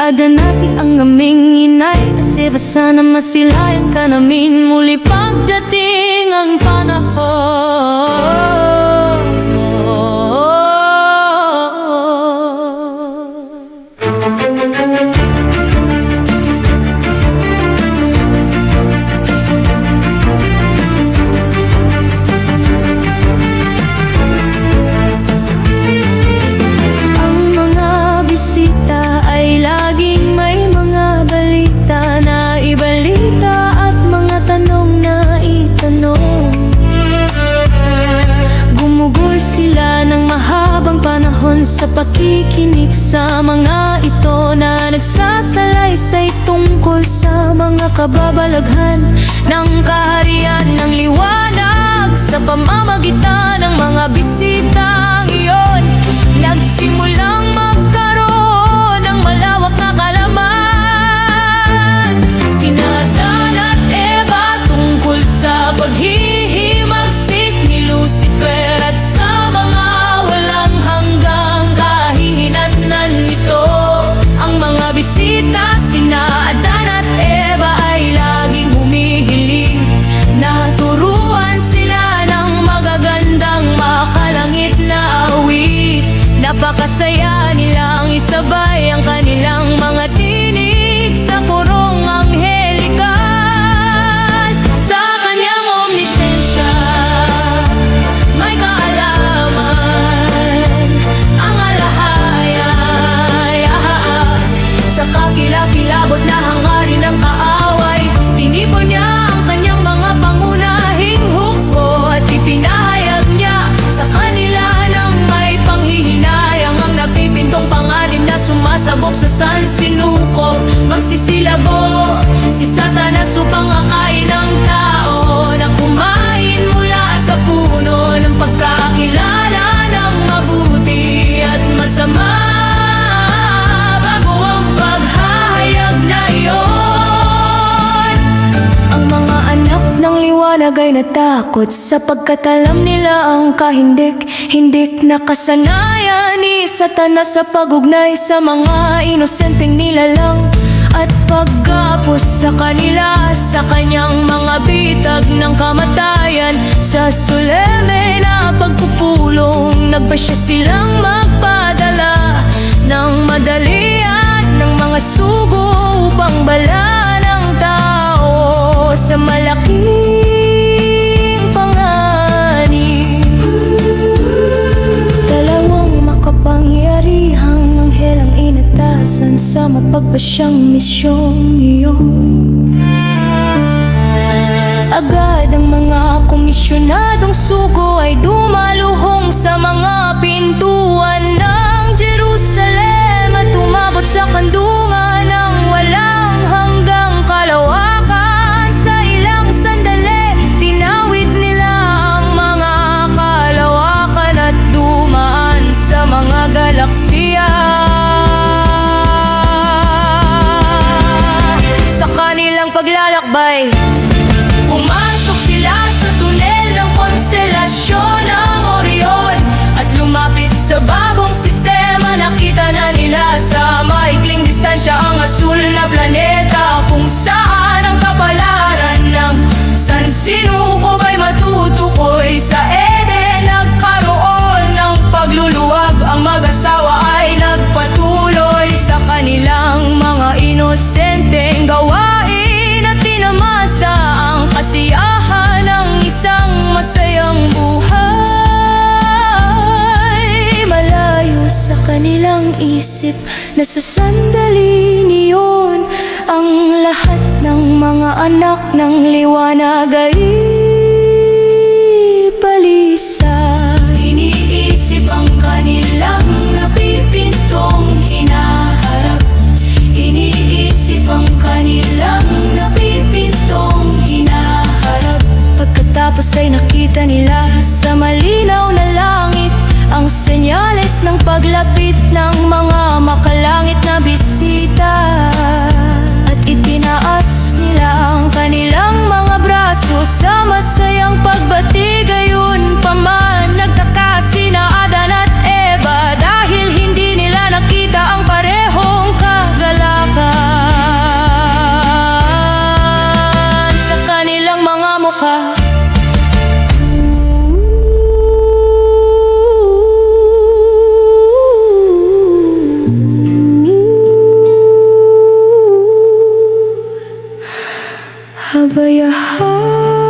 Ada natin ang aming inay, asiba sana masilayan ka namin muli pagdating ang panahon. Sa pakikinig sa mga ito na nagsasalaysay tungkol sa mga kababalaghan ng kaharian ng liwanag sa pamamagitan ng mga bisitang iyon. Nagsimulang magkaroon ng malawak na kalaman sina Adan at Eva tungkol sa paghihimagsik ni Lucifer at sa mga walang hanggang kahihinatnan nito. Ang mga bisita sina Adan at Eva ay laging humihiling na turuan sila ng magagandang makalangit na awit. Napakasaya nilang isabay ang kanilang mga tinig sa kurong anghelikal. Sa kanyang omnisensya may kaalaman ang alahaya. Sa kakilakilabot na hangarin ng kaaway, tinipon niya ang kanyang mga pangunahing hukbo at ipinahayag niya sa kanila ng may panghihinayang ang napipintong panganib na sumasabog sa sansinuko. Magsisilabo si Satanas upang akayin ng tao na kumain mula sa puno ng pagkakilala ng mabuti at masama bago ang paghahayag na iyon. Ang mga anak ng liwanag ay natakot sapagkat alam nila ang kahindik-hindik na kasanayan ni Satanas sa pagugnay sa mga inosenteng nilalang at paggapos sa kanila sa kanyang mga bitag ng kamatayan. Sa suleme na pagpupulong, nagpasya silang magpadala ng madalian ng mga sugo upang bala ng tao sa malaking panganib. Dalawang makapangyarihang anghel ang inatasan sa mapagpasyang misyong iyon. Agad ang mga komisyonadong sugo ay dumaluhong sa mga pintuan ng Jerusalem at umabot sa kandungan ng walang hanggang kalawakan. Sa ilang sandali, tinawid nila ang mga kalawakan at dumaan sa mga galaksiya. Sa kanilang paglalakbay, pumasok sila sa tunel ng konstelasyon ng Orion at lumapit sa bagong sistema. Nakita na nila sa maikling distansya ang asul na planeta kung saan ang kapalaran ng sansinukob ay matutukoy. Sa Eden nagkaroon ng pagluluwag, ang mag-asawa ay nagpatuloy sa kanilang mga inosenteng gawain at tinamasa ang kasiyahan ng isang masayang buhay. Malayo sa kanilang isip na sa sandaling iyon ang lahat ng mga anak ng liwanag ay balisa. Iniisip ang kanilang napipintong hinaharap. Iniisip ang kanilang napipintong hinaharap. Pagkatapos ay nakita nila sa malinaw na langit ang senyales ng paglapit ng mga makalangit na bisita. At itinaas nila ang kanilang mga braso sa masayang pagbati, gayon paman Kabayahan